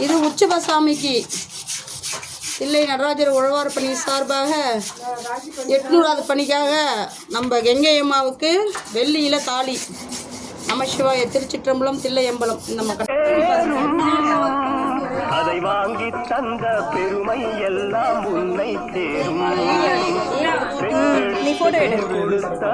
இது உற்சவசாமிக்கு தில்லை நடராஜர் உழவார் பணி சார்பாக 800வது பணிக்காக நம்ம கங்கை அம்மாவுக்கு வெள்ளியில தாலி. நமசிவாய, திருச்சிற்றம்பலம், தில்லையம்பலம். நம்ம அதை வாங்கி தந்த பெருமை எல்லாம் உன்னை தேரும். நீ போட்டோ எடு. கொடுத்த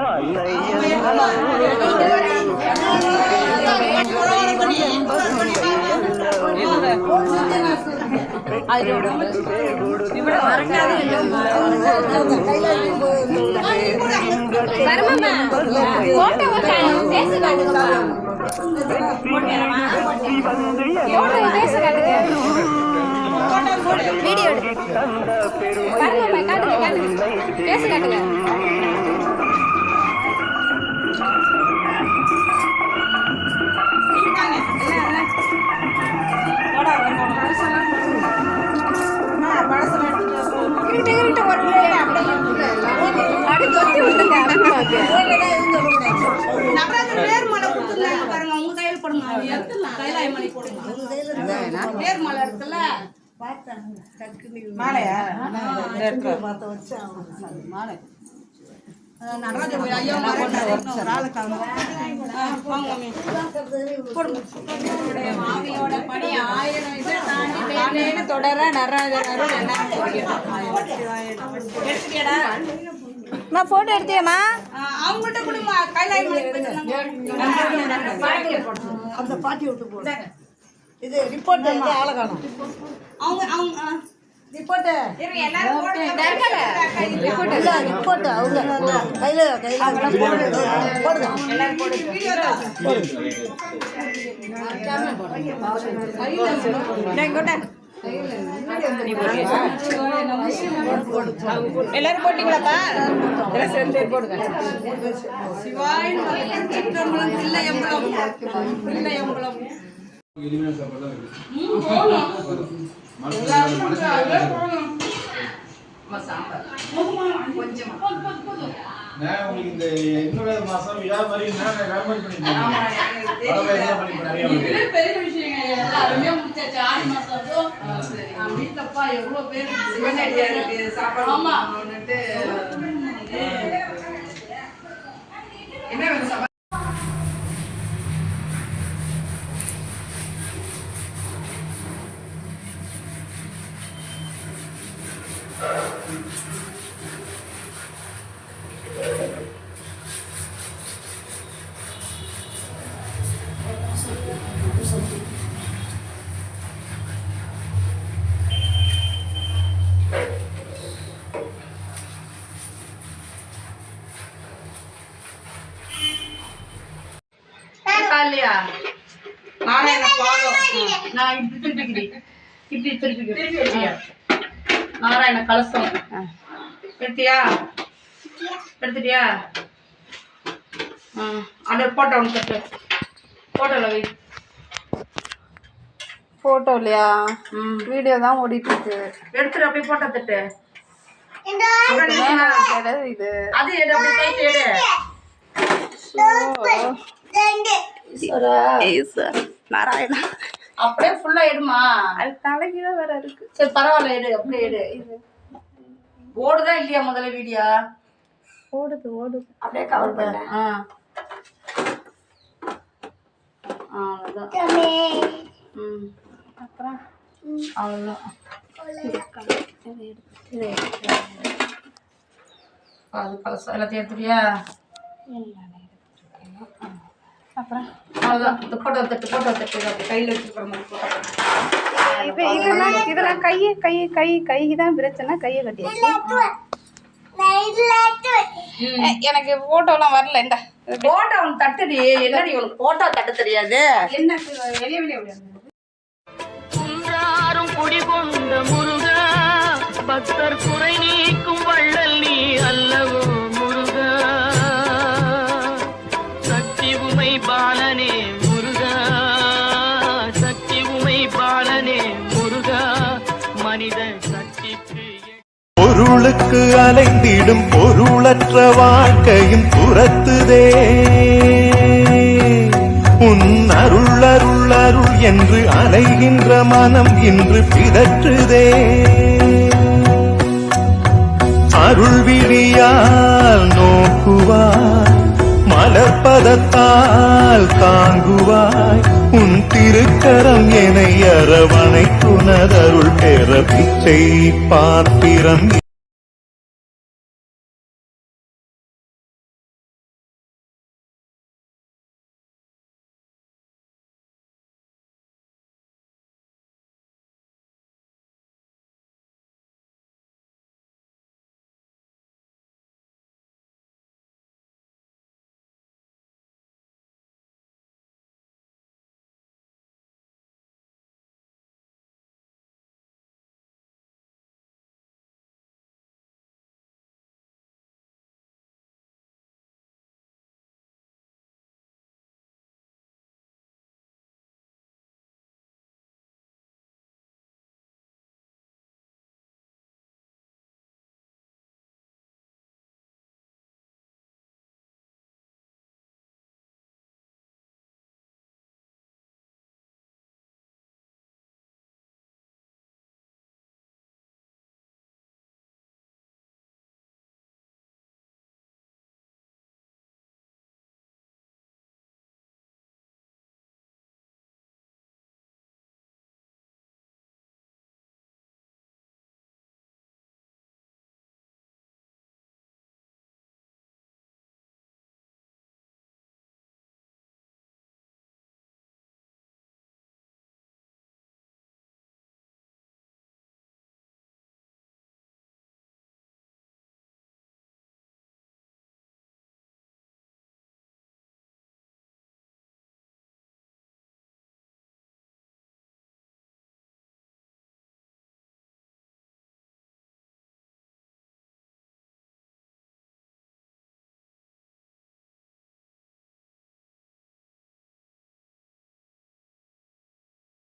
அன்னை தொடர நடராஜர் போட்டோ எடுத்தியம்மா? அவங்கள்ட்ட கொடுமா. அந்த பாட்டி விட்டு போடு. இது ரிப்போர்ட் ஆளை காணும். அவங்க அவங்க ரிப்போர்ட் ரிப்போர்ட் அவங்க கையில போடுங்க. எல்லாரும் போட்டீங்களாப்பா? போடுங்க. நாராயண பாதம் நான் இப்படி திருப்பி நாராயண கலசம் எடுத்துட்டியா? அந்த போட்டோ ஒன்று தட்டு. போட்டோல வை. போட்டோ இல்லையா? வீடியோ தான் ஓடிட்டு இருக்கு. எடுத்துட்டு அப்படியே போட்டோ தட்டு. இது அது எடு, அப்படியே கைட்டு எடு. நாராயணா அப்படியே ஃபுல்லா எடுமா. அது தலைகீழ வேற இருக்கு. சரி பரவாயில்ல, எடு, அப்படியே எடு. ஓடுதா இல்லையா முதல்ல வீடியோ? ஓடுது. அப்படியே கவர் பண்ண. அவ்வளோதான். அப்புறம் அவ்வளோதான். அது கலசம் எல்லாத்தையும் எடுத்துட்டியா? அப்புறம் அவ்வளோதான். இந்த போட்டோ தட்டு அப்படி கையில் எடுத்துக்கிற இதெல்லாம் கைக்கு தான் பிரச்சனை. கையை கட்டியாச்சு. எனக்கு போட்டோலாம் வரல. இந்த போட்டோ அவன் தட்டுடி. என்னடி உனக்கு போட்டோ தட்ட தெரியாது? என்ன வெளியே குன்றாரும் குடிகொண்ட முருகா, பக்தர் குறை நீக்கும் வள்ளல் நீ அல்லவோ முருகா. சக்தி உமை பாலனே முருகா, சக்தி உமை பாலனே முருகா. மனித சக்திக்கு பொருளுக்கு அலைந்திடும் பொருளற்ற வாழ்க்கையும் துரத்துதே. உன் அருள் அருள் அருள் என்று அலைகின்ற மனம் இன்று பிதற்றுதே. அருள் விழியால் நோக்குவாய், மலர்பதத்தால் தாங்குவாய், உன் திருக்கரம் எனை அரவணைத்துணதருள் பெற பிச்சை பாத்திரம்